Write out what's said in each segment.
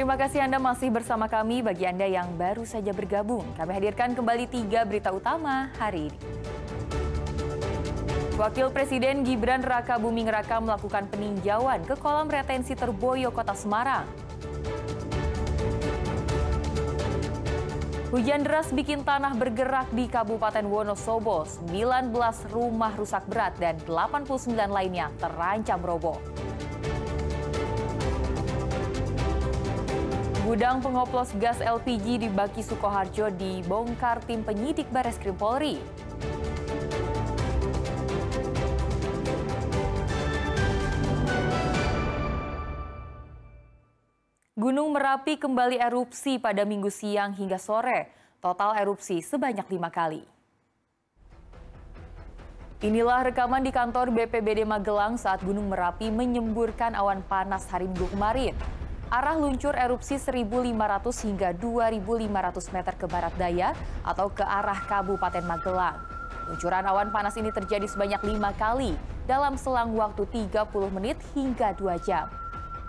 Terima kasih Anda masih bersama kami. Bagi Anda yang baru saja bergabung, kami hadirkan kembali 3 berita utama hari ini. Wakil Presiden Gibran Rakabuming Raka melakukan peninjauan ke kolam retensi Terboyo, Kota Semarang. Hujan deras bikin tanah bergerak di Kabupaten Wonosobo. 19 rumah rusak berat dan 89 lainnya terancam roboh. Gudang pengoplos gas LPG di Baki Sukoharjo dibongkar tim penyidik Bareskrim Polri. Gunung Merapi kembali erupsi pada Minggu siang hingga sore. Total erupsi sebanyak 5 kali. Inilah rekaman di kantor BPBD Magelang saat Gunung Merapi menyemburkan awan panas hari Minggu kemarin. Arah luncur erupsi 1.500 hingga 2.500 meter ke barat daya atau ke arah Kabupaten Magelang. Luncuran awan panas ini terjadi sebanyak 5 kali dalam selang waktu 30 menit hingga 2 jam.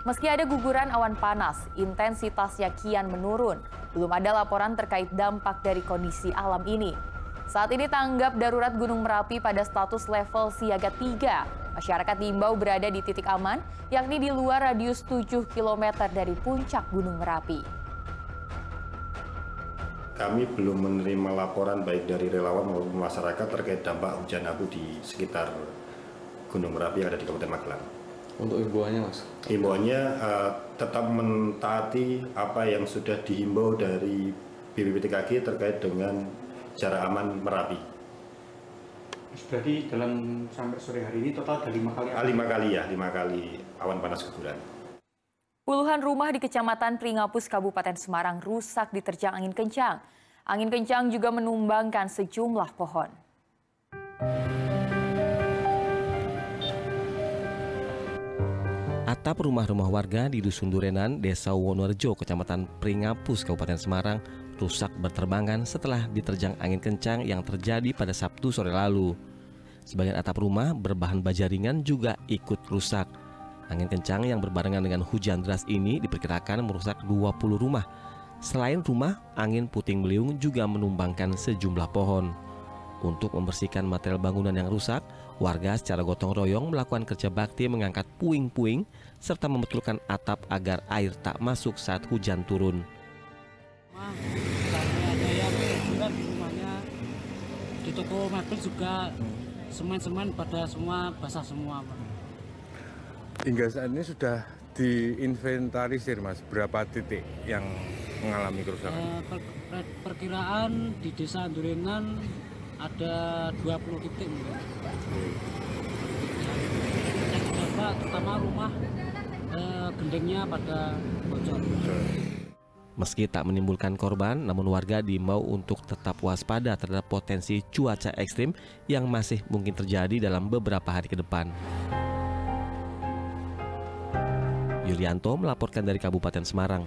Meski ada guguran awan panas, intensitasnya kian menurun. Belum ada laporan terkait dampak dari kondisi alam ini. Saat ini tanggap darurat Gunung Merapi pada status level siaga 3. Masyarakat diimbau berada di titik aman, yakni di luar radius 7 km dari puncak Gunung Merapi. Kami belum menerima laporan baik dari relawan maupun masyarakat terkait dampak hujan abu di sekitar Gunung Merapi yang ada di Kabupaten Magelang. Untuk himbauannya, Mas? Himbauannya tetap mentaati apa yang sudah dihimbau dari BPBTKG terkait dengan jarak aman Merapi. Berarti dalam sampai sore hari ini total ada 5 kali? 5 kali awan panas guguran. Puluhan rumah di Kecamatan Pringapus, Kabupaten Semarang rusak diterjang angin kencang. Angin kencang juga menumbangkan sejumlah pohon. Atap rumah-rumah warga di Dusun Durenan, Desa Wonorejo, Kecamatan Pringapus, Kabupaten Semarang, rusak berterbangan setelah diterjang angin kencang yang terjadi pada Sabtu sore lalu. Sebagian atap rumah berbahan baja ringan juga ikut rusak. Angin kencang yang berbarengan dengan hujan deras ini diperkirakan merusak 20 rumah. Selain rumah, angin puting beliung juga menumbangkan sejumlah pohon. Untuk membersihkan material bangunan yang rusak, warga secara gotong royong melakukan kerja bakti mengangkat puing-puing serta membetulkan atap agar air tak masuk saat hujan turun. Ada yang liburan di rumahnya, di toko mebel juga semen-semen pada semua basah semua, Pak. Hingga saat ini sudah diinventarisir, Mas, berapa titik yang mengalami kerusakan? Perkiraan di Desa Durenan ada 20 titik. Yang terdampak terutama rumah gendengnya pada bocor. Meski tak menimbulkan korban, namun warga diimbau untuk tetap waspada terhadap potensi cuaca ekstrim yang masih mungkin terjadi dalam beberapa hari ke depan. Yulianto melaporkan dari Kabupaten Semarang.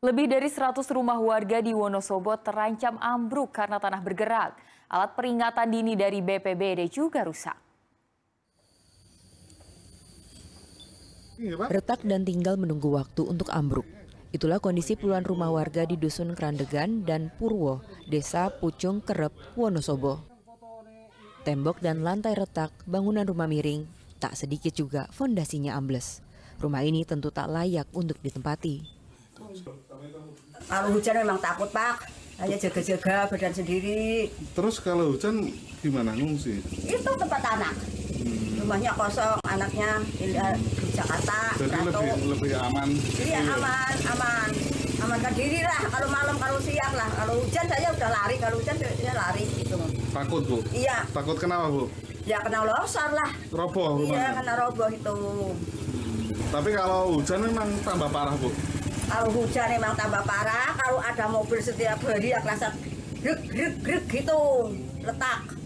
Lebih dari 100 rumah warga di Wonosobo terancam ambruk karena tanah bergerak. Alat peringatan dini dari BPBD juga rusak. Retak dan tinggal menunggu waktu untuk ambruk. Itulah kondisi puluhan rumah warga di Dusun Krandegan dan Purwo, Desa Pucung Kerep, Wonosobo. Tembok dan lantai retak, bangunan rumah miring, tak sedikit juga fondasinya ambles. Rumah ini tentu tak layak untuk ditempati. Kalau hujan memang takut, Pak. Hanya jaga-jaga badan sendiri. Terus kalau hujan gimana ngungsi? Itu tempat anak. Rumahnya kosong, anaknya di Jakarta. Jadi lebih aman. Iya, aman. Amankan diri lah. Kalau malam, kalau siang lah. Kalau hujan saya udah lari. Kalau hujan saya lari gitu. Takut, Bu? Iya. Takut kenapa, Bu? Ya kena longsor lah. Roboh rumahnya? Iya, kena roboh itu. Tapi kalau hujan memang tambah parah, Bu? Kalau hujan memang tambah parah. Kalau ada mobil setiap hari ya kerasa grek gitu, letak.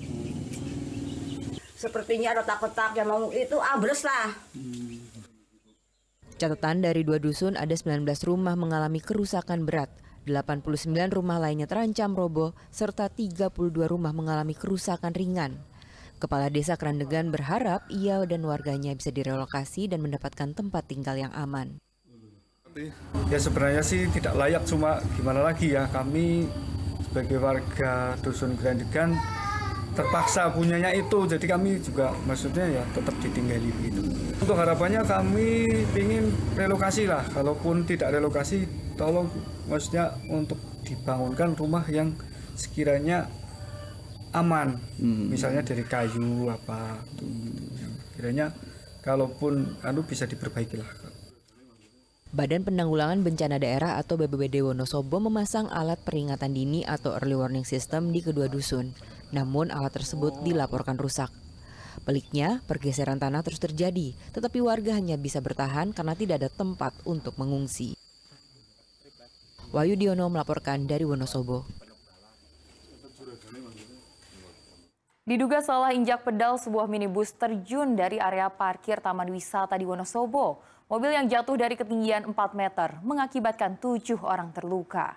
Sepertinya retak-retak yang mau itu ambles lah. Catatan dari 2 dusun ada 19 rumah mengalami kerusakan berat. 89 rumah lainnya terancam roboh serta 32 rumah mengalami kerusakan ringan. Kepala Desa Krandegan berharap ia dan warganya bisa direlokasi dan mendapatkan tempat tinggal yang aman. Ya sebenarnya sih tidak layak, cuma gimana lagi ya, kami sebagai warga Dusun Krandegan terpaksa punyanya itu, jadi kami juga maksudnya ya tetap ditinggali gitu. Untuk harapannya kami ingin relokasi lah, kalaupun tidak relokasi tolong maksudnya untuk dibangunkan rumah yang sekiranya aman, misalnya dari kayu apa, kiranya kalaupun bisa diperbaiki lah. Badan Penanggulangan Bencana Daerah atau BPBD Wonosobo memasang alat peringatan dini atau early warning system di kedua dusun. Namun alat tersebut dilaporkan rusak. Peliknya, pergeseran tanah terus terjadi, tetapi warga hanya bisa bertahan karena tidak ada tempat untuk mengungsi. Wahyu Diono melaporkan dari Wonosobo. Diduga salah injak pedal, sebuah minibus terjun dari area parkir Taman Wisata di Wonosobo. Mobil yang jatuh dari ketinggian 4 meter mengakibatkan 7 orang terluka.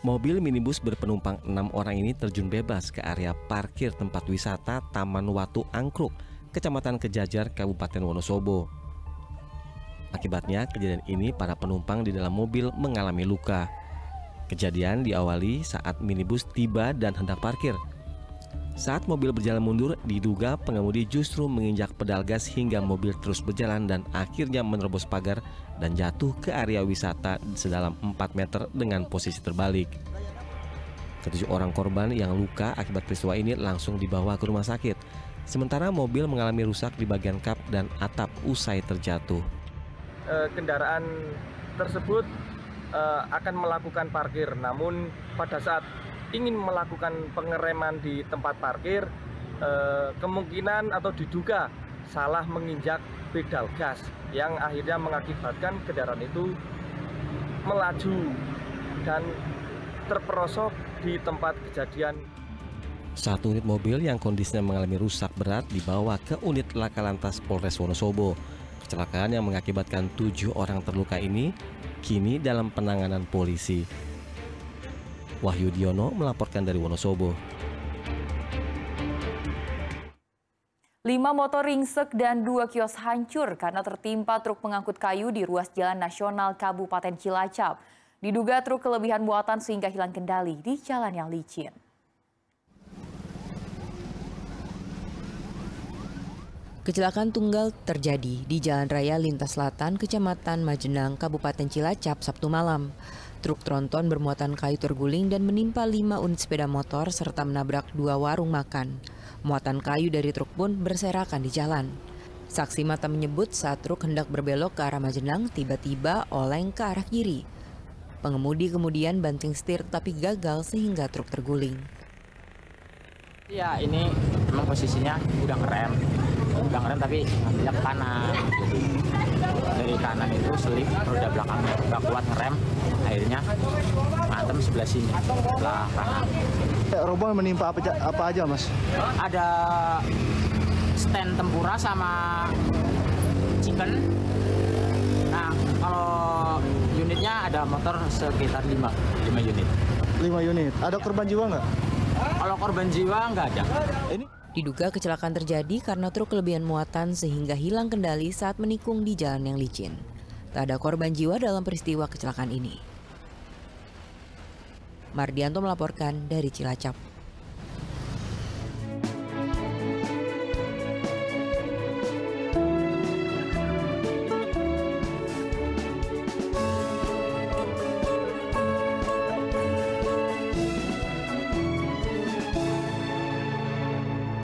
Mobil minibus berpenumpang 6 orang ini terjun bebas ke area parkir tempat wisata Taman Watu Angkruk, Kecamatan Kejajar, Kabupaten Wonosobo. Akibatnya kejadian ini para penumpang di dalam mobil mengalami luka. Kejadian diawali saat minibus tiba dan hendak parkir. Saat mobil berjalan mundur, diduga pengemudi justru menginjak pedal gas hingga mobil terus berjalan dan akhirnya menerobos pagar dan jatuh ke area wisata sedalam 4 meter dengan posisi terbalik. Ketujuh orang korban yang luka akibat peristiwa ini langsung dibawa ke rumah sakit. Sementara mobil mengalami rusak di bagian kap dan atap usai terjatuh. Kendaraan tersebut akan melakukan parkir, namun pada saat ingin melakukan pengereman di tempat parkir, kemungkinan atau diduga salah menginjak pedal gas yang akhirnya mengakibatkan kendaraan itu melaju dan terperosok di tempat kejadian. Satu unit mobil yang kondisinya mengalami rusak berat dibawa ke unit Laka Lantas Polres Wonosobo. Kecelakaan yang mengakibatkan 7 orang terluka ini kini dalam penanganan polisi. Wahyu Diono melaporkan dari Wonosobo. 5 motor ringsek dan 2 kios hancur karena tertimpa truk pengangkut kayu di ruas Jalan Nasional Kabupaten Cilacap. Diduga truk kelebihan muatan sehingga hilang kendali di jalan yang licin. Kecelakaan tunggal terjadi di Jalan Raya Lintas Selatan, Kecamatan Majenang, Kabupaten Cilacap, Sabtu malam. Truk tronton bermuatan kayu terguling dan menimpa 5 unit sepeda motor serta menabrak 2 warung makan. Muatan kayu dari truk pun berserakan di jalan. Saksi mata menyebut saat truk hendak berbelok ke arah Majenang, tiba-tiba oleng ke arah kiri. Pengemudi kemudian banting setir tapi gagal sehingga truk terguling. Ya, ini memang posisinya udah ngerem tapi ngambilnya ke kanan. Jadi dari kanan itu selip roda belakangnya udah kuat ngerem, akhirnya ngantem sebelah sini, sebelah kanan. Rombongan menimpa apa aja, Mas? Ada stand tempura sama chicken. Nah, kalau unitnya ada motor sekitar 5 unit. 5 unit. Ada korban jiwa nggak? Kalau korban jiwa nggak ada. Diduga kecelakaan terjadi karena truk kelebihan muatan sehingga hilang kendali saat menikung di jalan yang licin. Tak ada korban jiwa dalam peristiwa kecelakaan ini. Mardianto melaporkan dari Cilacap.